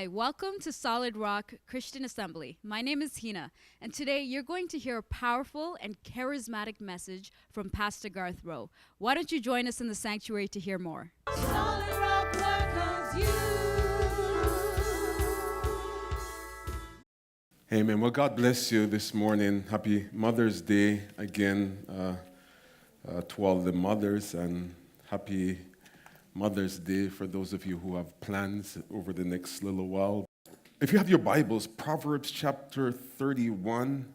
Hi, welcome to Solid Rock Christian Assembly. My name is Hina, and today you're going to hear a powerful and charismatic message from Pastor Garth Rowe. Why don't you join us in the sanctuary to hear more? Solid Rock welcomes you. Amen. Well, God bless you this morning. Happy Mother's Day again to all the mothers, and happy Mother's Day for those of you who have plans over the next little while. If you have your Bibles, Proverbs chapter 31,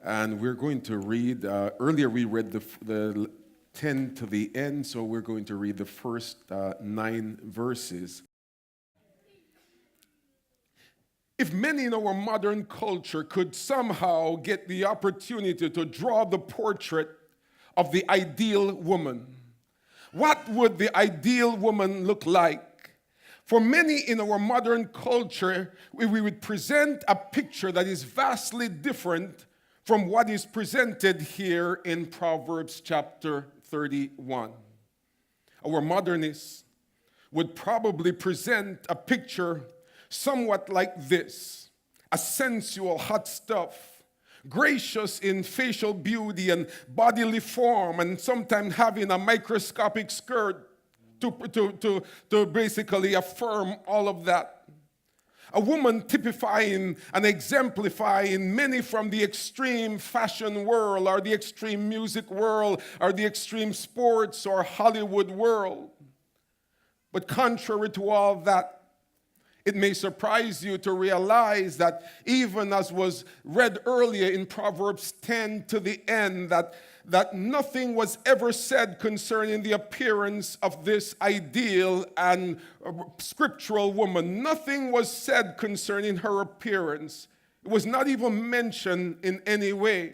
and we're going to read, earlier we read the 10 to the end, so we're going to read the first 9 verses. If many in our modern culture could somehow get the opportunity to draw the portrait of the ideal woman, what would the ideal woman look like? For many in our modern culture, we would present a picture that is vastly different from what is presented here in Proverbs chapter 31. Our modernists would probably present a picture somewhat like this: a sensual hot stuff, gracious in facial beauty and bodily form, and sometimes having a microscopic skirt to basically affirm all of that. A woman typifying and exemplifying many from the extreme fashion world, or the extreme music world, or the extreme sports or Hollywood world. But contrary to all that, it may surprise you to realize that even as was read earlier in Proverbs 10 to the end, that nothing was ever said concerning the appearance of this ideal and scriptural woman. Nothing was said concerning her appearance. It was not even mentioned in any way.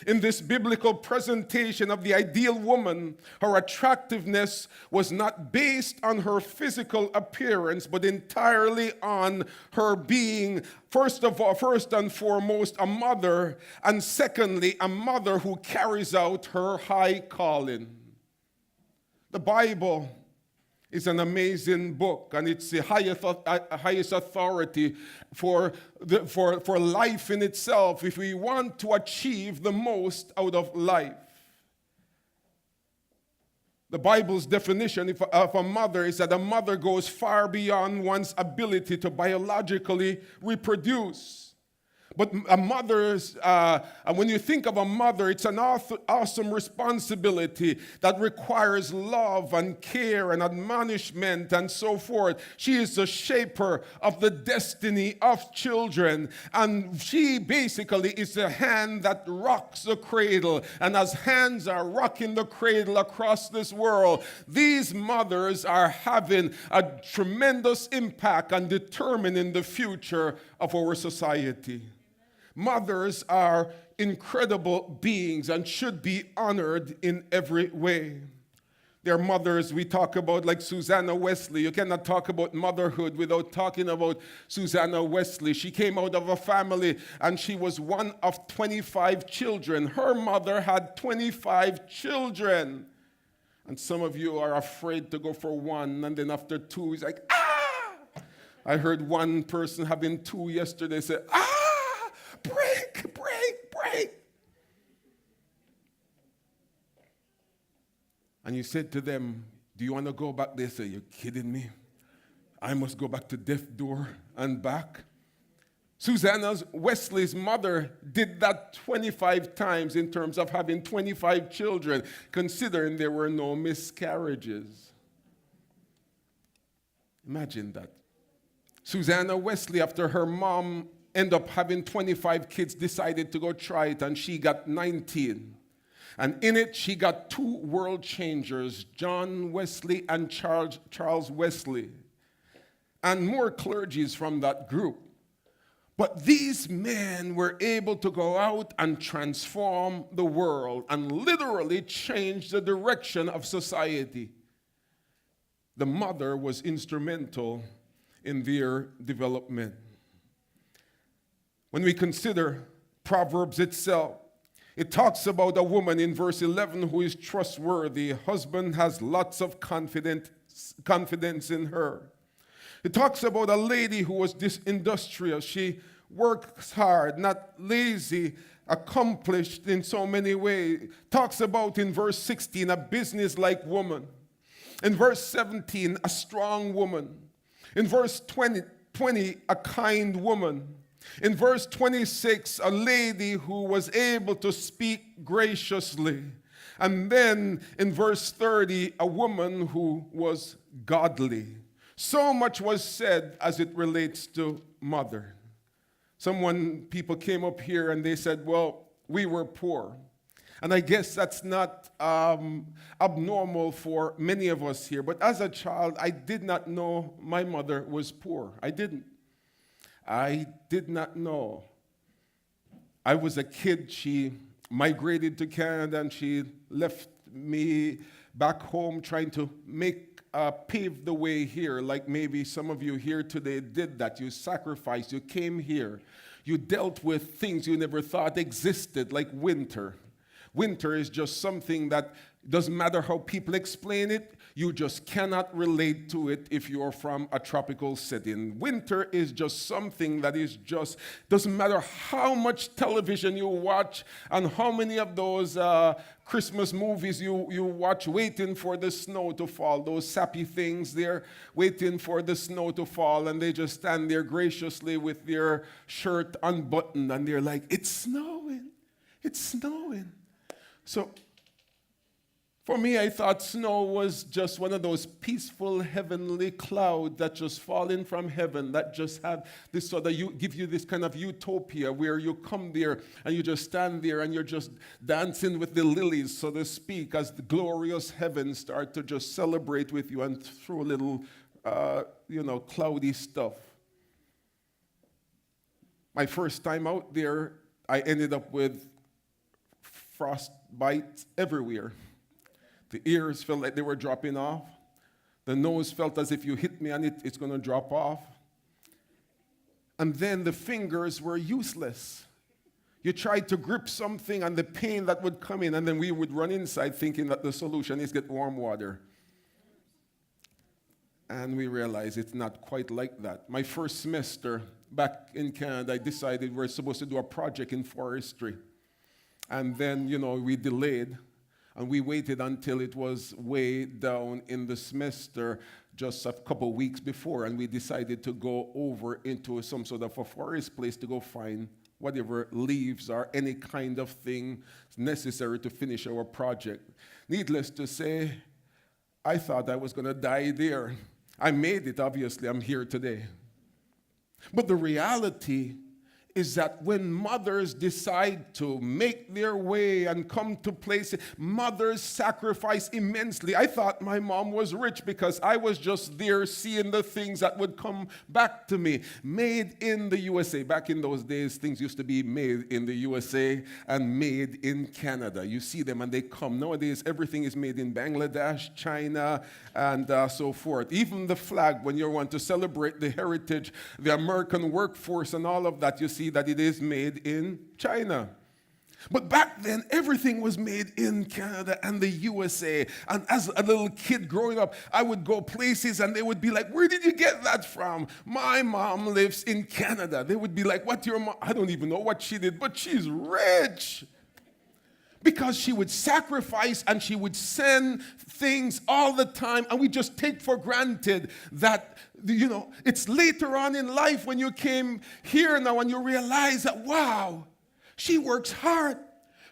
In this biblical presentation of the ideal woman, her attractiveness was not based on her physical appearance, but entirely on her being, first and foremost, a mother, and secondly, a mother who carries out her high calling. The Bible is an amazing book, and it's the highest authority for life in itself if we want to achieve the most out of life. The Bible's definition of a mother is that a mother goes far beyond one's ability to biologically reproduce. But a mother's, and when you think of a mother, it's an awesome responsibility that requires love and care and admonishment and so forth. She is the shaper of the destiny of children, and she basically is the hand that rocks the cradle. And as hands are rocking the cradle across this world, these mothers are having a tremendous impact on determining the future of our society. Mothers are incredible beings and should be honored in every way. There are mothers we talk about like Susanna Wesley. You cannot talk about motherhood without talking about Susanna Wesley. She came out of a family and she was one of 25 children. Her mother had 25 children. And some of you are afraid to go for one, and then after 2, it's like, ah! I heard one person having 2 yesterday say, ah! Break. And you said to them, do you want to go back? They say, you're kidding me. I must go back to Death Door and back. Susanna Wesley's mother did that 25 times in terms of having 25 children, considering there were no miscarriages. Imagine that. Susanna Wesley, after her mom ended up having 25 kids, decided to go try it, and she got 19. And in it, she got 2 world changers, John Wesley and Charles Wesley, and more clergies from that group. But these men were able to go out and transform the world and literally change the direction of society. The mother was instrumental in their development. When we consider Proverbs itself, it talks about a woman in verse 11 who is trustworthy. Husband has lots of confidence in her. It talks about a lady who was this industrious. She works hard, not lazy, accomplished in so many ways. Talks about in verse 16 a business-like woman. In verse 17, a strong woman. In verse 20, a kind woman. In verse 26, a lady who was able to speak graciously. And then in verse 30, a woman who was godly. So much was said as it relates to mother. People came up here and they said, well, we were poor. And I guess that's not abnormal for many of us here. But as a child, I did not know my mother was poor. I didn't. I did not know. I was a kid. She migrated to Canada and she left me back home trying to pave the way here, like maybe some of you here today did that. You sacrificed, you came here, you dealt with things you never thought existed, like winter. Winter is just something that doesn't matter how people explain it, you just cannot relate to it if you're from a tropical setting. Winter is just something that is just, doesn't matter how much television you watch and how many of those Christmas movies you watch waiting for the snow to fall, those sappy things, they're waiting for the snow to fall and they just stand there graciously with their shirt unbuttoned and they're like, it's snowing, it's snowing. So, for me, I thought snow was just one of those peaceful heavenly clouds that just fall in from heaven, that just have this sort of, give you this kind of utopia where you come there and you just stand there and you're just dancing with the lilies, so to speak, as the glorious heavens start to just celebrate with you and throw little, cloudy stuff. My first time out there, I ended up with frostbite everywhere. The ears felt like they were dropping off. The nose felt as if you hit me on it, it's going to drop off. And then the fingers were useless. You tried to grip something and the pain that would come in, and then we would run inside thinking that the solution is get warm water. And we realized it's not quite like that. My first semester back in Canada, I decided we're supposed to do a project in forestry. And then, we delayed. And we waited until it was way down in the semester, just a couple weeks before, and we decided to go over into some sort of a forest place to go find whatever leaves or any kind of thing necessary to finish our project. Needless to say, I thought I was going to die there. I made it, obviously. I'm here today. But the reality is that when mothers decide to make their way and come to places, mothers sacrifice immensely. I thought my mom was rich because I was just there seeing the things that would come back to me. Made in the USA. Back in those days, things used to be made in the USA and made in Canada. You see them and they come. Nowadays, everything is made in Bangladesh, China, and so forth. Even the flag, when you want to celebrate the heritage, the American workforce and all of that, you see that it is made in China. But back then, everything was made in Canada and the USA. And as a little kid growing up, I would go places and they would be like, where did you get that from? My mom lives in Canada. They would be like, what your mom? I don't even know what she did, but she's rich. Because she would sacrifice and she would send things all the time, and we just take for granted that, it's later on in life when you came here now and you realize that, wow, she works hard.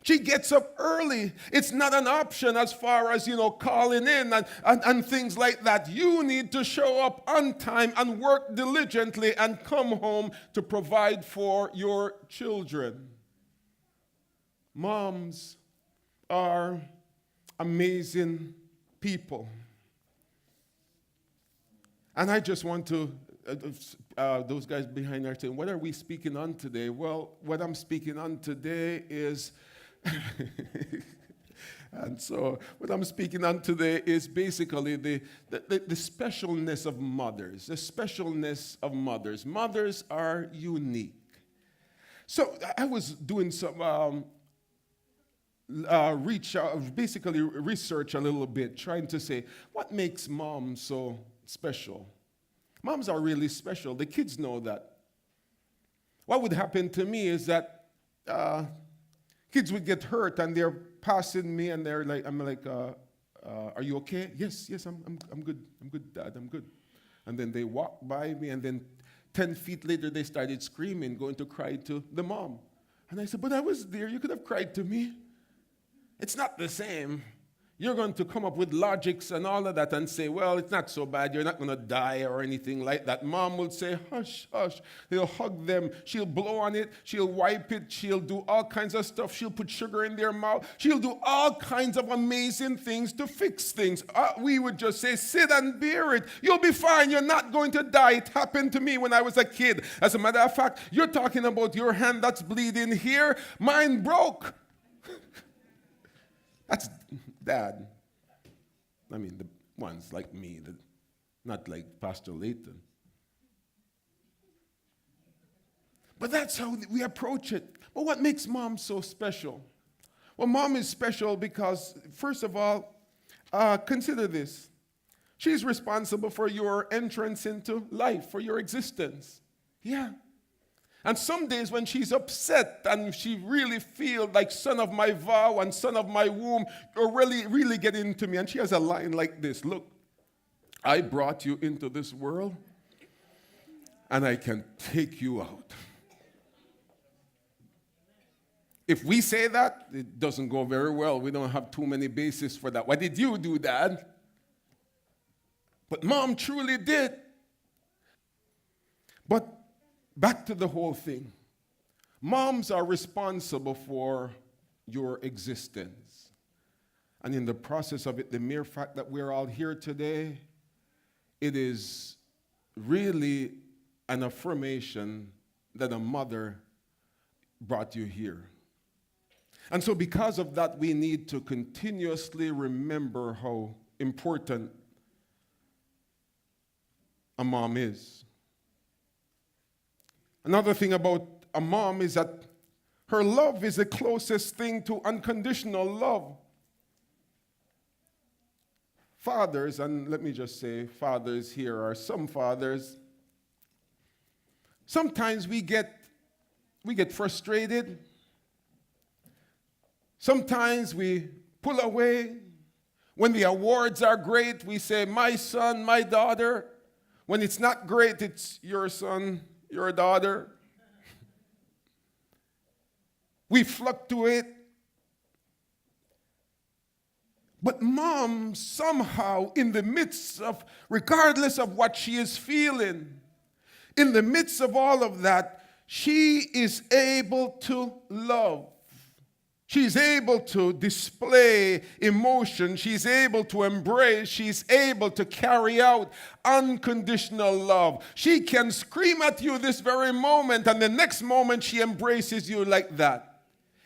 She gets up early. It's not an option as far as, calling in and things like that. You need to show up on time and work diligently and come home to provide for your children. Moms are amazing people. And I just want to, those guys behind are saying, what are we speaking on today? Well, what I'm speaking on today is, and so what I'm speaking on today is basically the specialness of mothers, the specialness of mothers. Mothers are unique. So I was doing some basically research a little bit, trying to say, what makes mom so special? Moms are really special. The kids know that. What would happen to me is that kids would get hurt and they're passing me and I'm like, are you okay? Yes, I'm good. I'm good, Dad, I'm good. And then they walked by me and then 10 feet later they started screaming, going to cry to the mom. And I said, but I was there. You could have cried to me. It's not the same. You're going to come up with logics and all of that and say, well, it's not so bad. You're not going to die or anything like that. Mom will say, hush, hush. He'll hug them. She'll blow on it. She'll wipe it. She'll do all kinds of stuff. She'll put sugar in their mouth. She'll do all kinds of amazing things to fix things. We would just say, sit and bear it. You'll be fine. You're not going to die. It happened to me when I was a kid. As a matter of fact, you're talking about your hand that's bleeding here. Mine broke. That's Dad. I mean, the ones like me, not like Pastor Layton. But that's how we approach it. But what makes mom so special? Well, mom is special because, first of all, consider this. She's responsible for your entrance into life, for your existence. Yeah. And some days when she's upset and she really feels like son of my vow and son of my womb, you're really getting to me. And she has a line like this. Look, I brought you into this world and I can take you out. If we say that, it doesn't go very well. We don't have too many bases for that. What did you do, Dad? But mom truly did. But back to the whole thing. Moms are responsible for your existence. And in the process of it, the mere fact that we're all here today, it is really an affirmation that a mother brought you here. And so because of that, we need to continuously remember how important a mom is. Another thing about a mom is that her love is the closest thing to unconditional love. Fathers, and let me just say fathers here are some fathers. Sometimes we get frustrated. Sometimes we pull away. When the awards are great, we say, my son, my daughter. When it's not great, it's your son, your daughter. We fluctuate. But mom, somehow, in the midst of, regardless of what she is feeling, in the midst of all of that, she is able to love. She's able to display emotion. She's able to embrace. She's able to carry out unconditional love. She can scream at you this very moment, and the next moment she embraces you like that.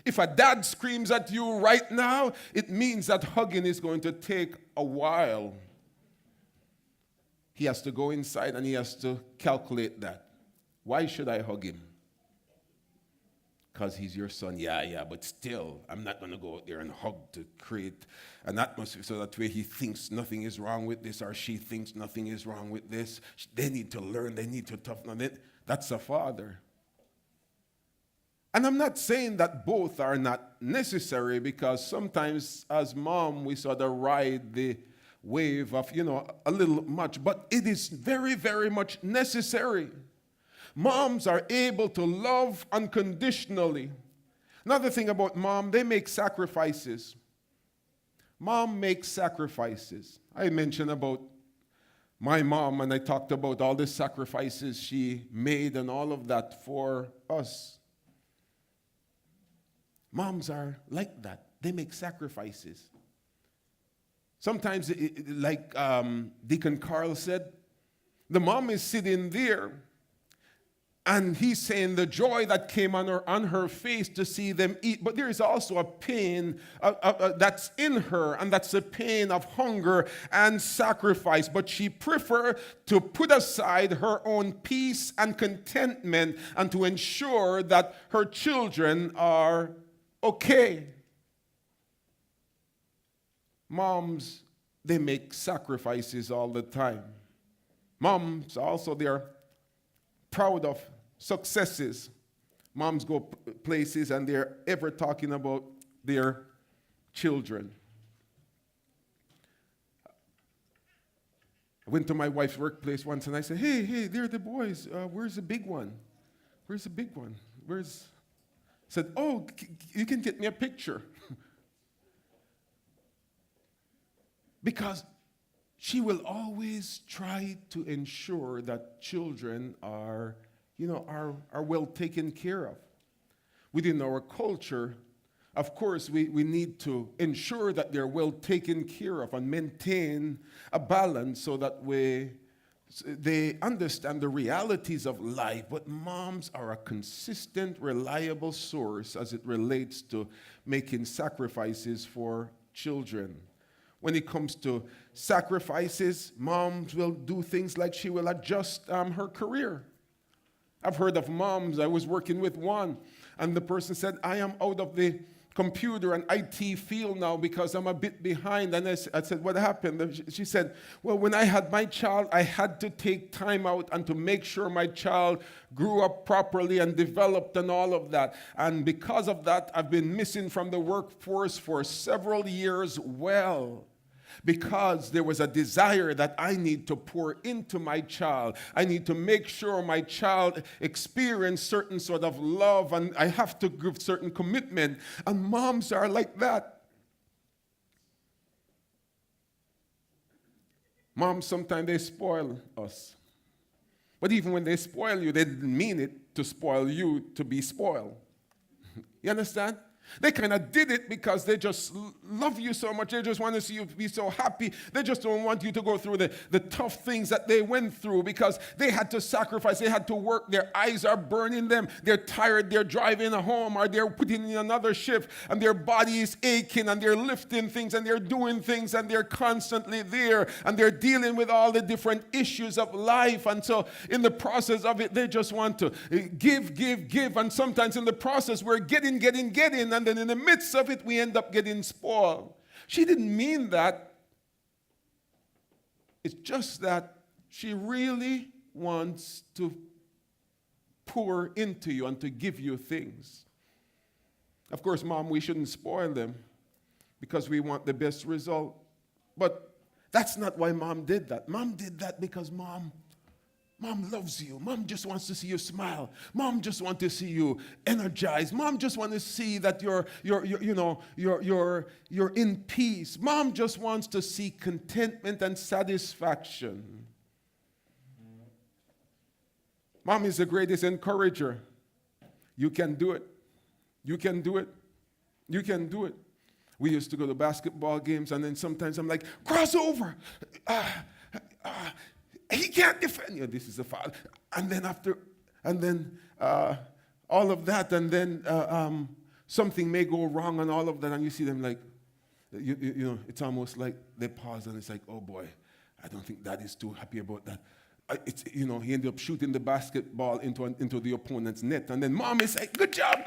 If a dad screams at you right now, it means that hugging is going to take a while. He has to go inside and he has to calculate that. Why should I hug him? Because he's your son. Yeah, but still, I'm not going to go out there and hug to create an atmosphere so that way he thinks nothing is wrong with this or she thinks nothing is wrong with this. They need to learn. They need to toughen it. That's a father. And I'm not saying that both are not necessary, because sometimes as mom, we sort of ride the wave of, a little much. But it is very, very much necessary. Moms are able to love unconditionally. Another thing about mom, they make sacrifices. Mom makes sacrifices. I mentioned about my mom, and I talked about all the sacrifices she made and all of that for us. Moms are like that. They make sacrifices. Sometimes, like Deacon Carl said, the mom is sitting there, and he's saying the joy that came on her face to see them eat. But there is also a pain that's in her, and that's a pain of hunger and sacrifice. But she preferred to put aside her own peace and contentment and to ensure that her children are okay. Moms, they make sacrifices all the time. Moms also, they're proud of successes. Moms go places and they're ever talking about their children. I went to my wife's workplace once and I said, hey, there are the boys. Where's the big one? Where's the big one? Where's... Said, oh, you can get me a picture. Because she will always try to ensure that children are well taken care of. Within our culture, of course, we need to ensure that they're well taken care of and maintain a balance so that they understand the realities of life. But moms are a consistent, reliable source as it relates to making sacrifices for children. When it comes to sacrifices, moms will do things like she will adjust her career. I've heard of moms, I was working with one, and the person said, I am out of the computer and IT field now because I'm a bit behind. And I said, what happened? She said, well, when I had my child, I had to take time out and to make sure my child grew up properly and developed and all of that. And because of that, I've been missing from the workforce for several years. Well, because there was a desire that I need to pour into my child. I need to make sure my child experienced certain sort of love, and I have to give certain commitment. And moms are like that. Moms, sometimes they spoil us. But even when they spoil you, they didn't mean it to spoil you to be spoiled. You understand? They kind of did it because they just love you so much. They just want to see you be so happy. They just don't want you to go through the tough things that they went through because they had to sacrifice. They had to work. Their eyes are burning them. They're tired. They're driving home or they're putting in another shift and their body is aching and they're lifting things and they're doing things and they're constantly there and they're dealing with all the different issues of life. And so in the process of it, they just want to give. And sometimes in the process, we're getting. And then in the midst of it, we end up getting spoiled. She didn't mean that. It's just that she really wants to pour into you and to give you things. Of course, Mom, we shouldn't spoil them because we want the best result. But that's not why Mom did that. Mom did that because Mom loves you. Mom just wants to see you smile. Mom just wants to see you energized. Mom just wants to see that you're in peace. Mom just wants to see contentment and satisfaction. Mom is the greatest encourager. You can do it. You can do it. You can do it. We used to go to basketball games, and then sometimes I'm like, cross over. He can't defend you. This is the foul. And then all of that, and then something may go wrong and all of that, and you see them like, it's almost like they pause and it's like, oh boy, I don't think Daddy's too happy about that. He ended up shooting the basketball into the opponent's net, and then Mom is like, good job.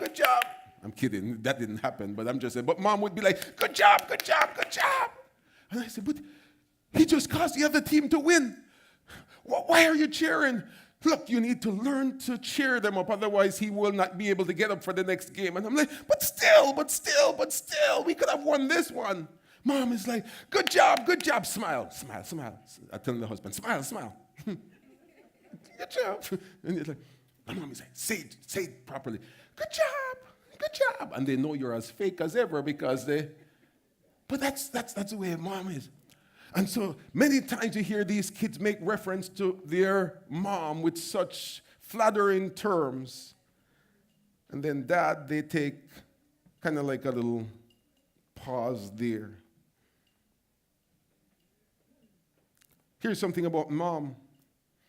I'm kidding, that didn't happen, but I'm just saying, but Mom would be like, good job. And I said, but he just caused the other team to win. Why are you cheering? Look, you need to learn to cheer them up, otherwise he will not be able to get up for the next game. And I'm like, but still, we could have won this one. Mom is like, good job, smile. I tell the husband, smile. Good job. And he's like, my mom is like, say it properly. Good job. And they know you're as fake as ever because but that's the way a mom is. And so many times you hear these kids make reference to their mom with such flattering terms. And then Dad, they take kind of like a little pause there. Here's something about Mom.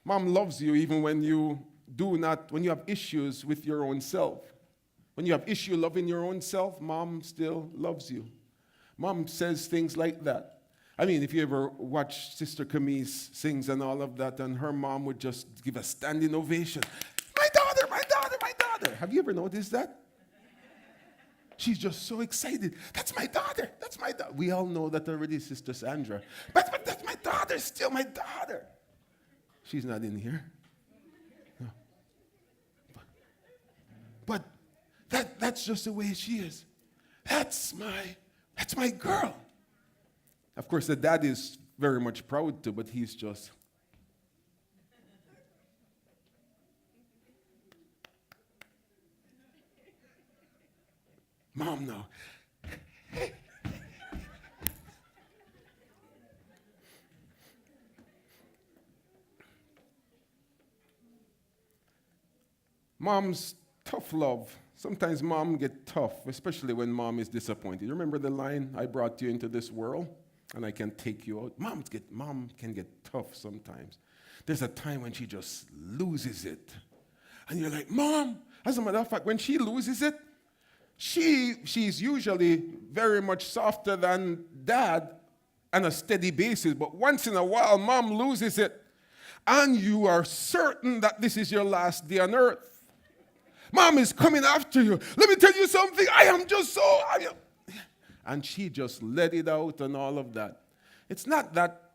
Mom loves you even when you have issues with your own self. When you have issue loving your own self, Mom still loves you. Mom says things like that. I mean, if you ever watch Sister Camise sings and all of that, and her mom would just give a standing ovation. My daughter. Have you ever noticed that? She's just so excited. That's my daughter. We all know that already, Sister Sandra. But that's my daughter, still my daughter. She's not in here. No. But that's just the way she is. That's my girl. Of course, the dad is very much proud too, but he's just. Mom, no. Mom's tough love. Sometimes mom get tough, especially when mom is disappointed. You remember the line, I brought you into this world and I can take you out? Mom can get tough sometimes. There's a time when she just loses it. And you're like, Mom, as a matter of fact, when she loses it, she's usually very much softer than dad on a steady basis. But once in a while, mom loses it. And you are certain that this is your last day on earth. Mom is coming after you. Let me tell you something. And she just let it out and all of that. It's not that,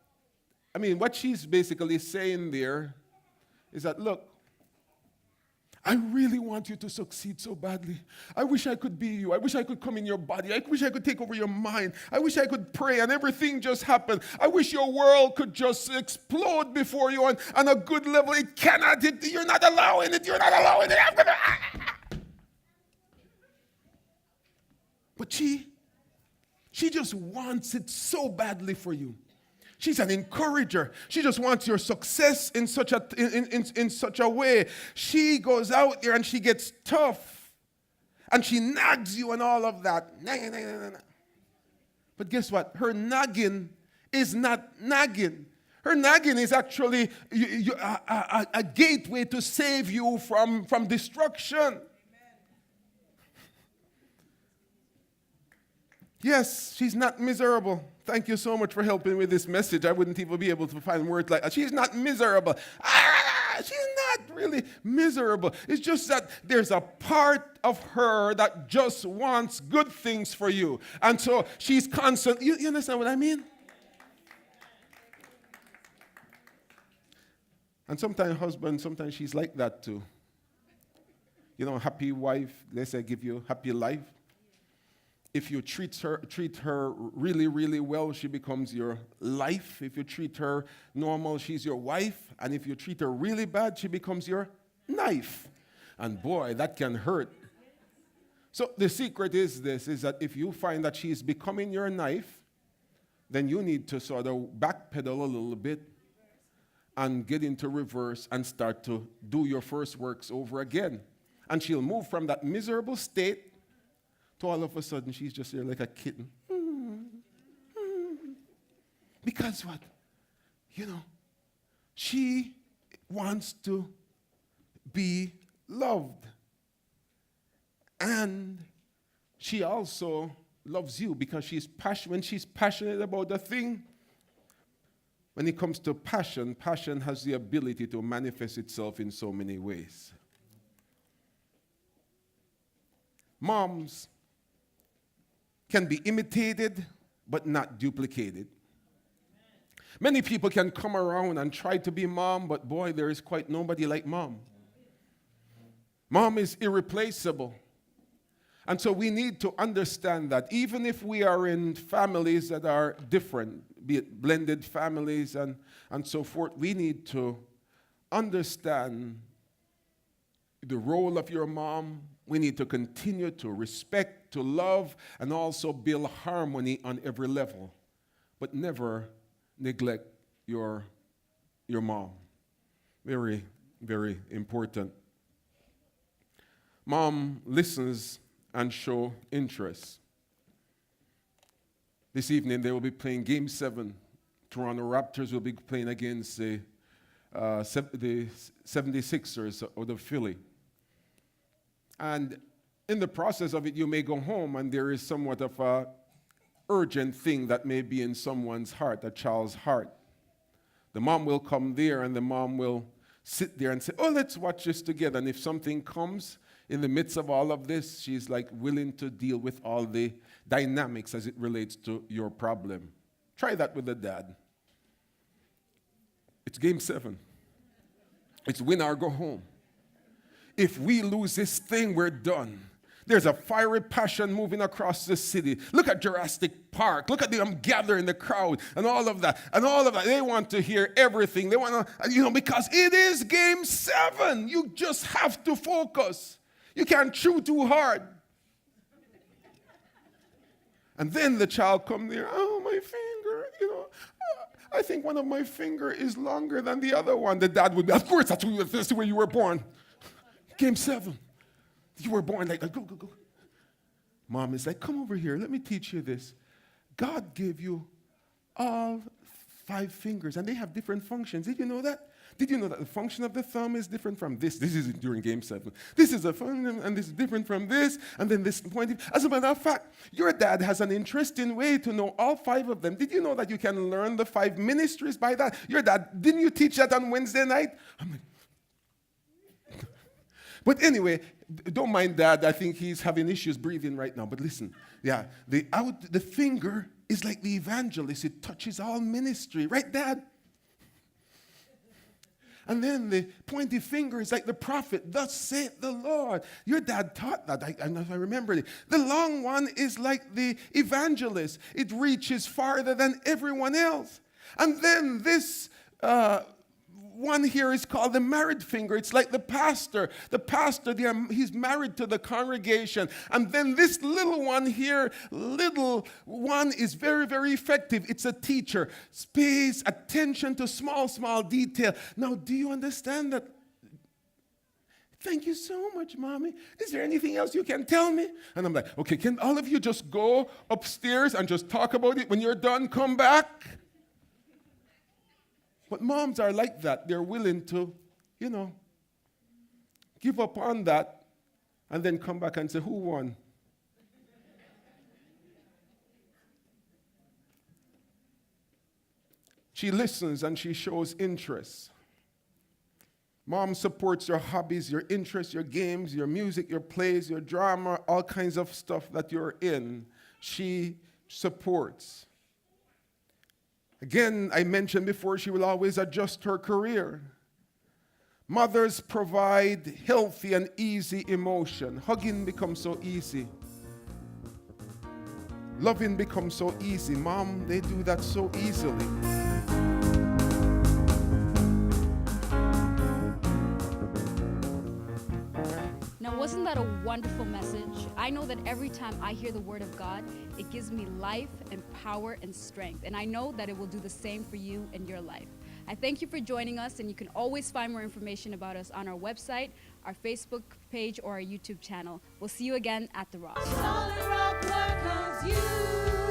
what she's basically saying there is that, look, I really want you to succeed so badly. I wish I could be you. I wish I could come in your body. I wish I could take over your mind. I wish I could pray and everything just happen. I wish your world could just explode before you on a good level. It cannot. You're not allowing it. You're not allowing it. But she just wants it so badly for you. She's an encourager. She just wants your success in such a way. She goes out there and she gets tough. And she nags you and all of that. But guess what? Her nagging is not nagging. Her nagging is actually a gateway to save you from destruction. Yes, she's not miserable. Thank you so much for helping with this message. I wouldn't even be able to find words like that. She's not miserable. She's not really miserable. It's just that there's a part of her that just wants good things for you. And so she's constant. You understand what I mean? And sometimes she's like that too. Happy wife, let's say give you happy life. If you treat her really, really well, she becomes your life. If you treat her normal, she's your wife. And if you treat her really bad, she becomes your knife. And boy, that can hurt. So the secret is that if you find that she's becoming your knife, then you need to sort of backpedal a little bit and get into reverse and start to do your first works over again. And she'll move from that miserable state to all of a sudden, she's just there like a kitten. Because what? She wants to be loved. And she also loves you because when she's passionate about a thing, when it comes to passion has the ability to manifest itself in so many ways. Moms can be imitated, but not duplicated. Many people can come around and try to be mom, but boy, there is quite nobody like mom. Mom is irreplaceable. And so we need to understand that even if we are in families that are different, be it blended families and so forth, we need to understand the role of your mom. We need to continue to respect, to love, and also build harmony on every level. But never neglect your mom. Very, very important. Mom listens and show interest. This evening they will be playing Game 7. Toronto Raptors will be playing against the 76ers or the Philly. And in the process of it, you may go home and there is somewhat of a urgent thing that may be in someone's heart, a child's heart. The mom will come there and the mom will sit there and say, oh, let's watch this together. And if something comes in the midst of all of this, she's like willing to deal with all the dynamics as it relates to your problem. Try that with the dad. It's Game 7. It's win or go home. If we lose this thing, we're done. There's a fiery passion moving across the city. Look at Jurassic Park. Look at them gathering the crowd and all of that. And all of that. They want to hear everything. They want to, because it is game 7. You just have to focus. You can't chew too hard. And then the child comes there. Oh, my finger, I think one of my finger is longer than the other one. The dad would be, of course, that's the way you were born. Game 7. You were born like, go. Mom is like, come over here. Let me teach you this. God gave you all 5 fingers, and they have different functions. Did you know that? Did you know that the function of the thumb is different from this? This is during game 7. This is a function, and this is different from this, and then this point. As a matter of fact, your dad has an interesting way to know all 5 of them. Did you know that you can learn the 5 ministries by that? Your dad, didn't you teach that on Wednesday night? I'm like, but anyway, don't mind Dad. I think he's having issues breathing right now. But listen, yeah, the finger is like the evangelist. It touches all ministry. Right, Dad? And then the pointy finger is like the prophet. Thus saith the Lord. Your dad taught that. I remember it. The long one is like the evangelist. It reaches farther than everyone else. And then this one here is called the married finger. It's like the pastor. The pastor, he's married to the congregation. And then this little one here, little one is very, very effective. It's a teacher. Pays attention to small detail. Now, do you understand that? Thank you so much, Mommy. Is there anything else you can tell me? And I'm like, okay, can all of you just go upstairs and just talk about it? When you're done, come back. But moms are like that. They're willing to, give up on that and then come back and say, who won? She listens and she shows interest. Mom supports your hobbies, your interests, your games, your music, your plays, your drama, all kinds of stuff that you're in. She supports. Again, I mentioned before, she will always adjust her career. Mothers provide healthy and easy emotion. Hugging becomes so easy. Loving becomes so easy. Mom, they do that so easily. Now, wasn't that a wonderful message? I know that every time I hear the word of God, it gives me life and power and strength. And I know that it will do the same for you in your life. I thank you for joining us, and you can always find more information about us on our website, our Facebook page, or our YouTube channel. We'll see you again at The Rock. Solid Rock welcomes you.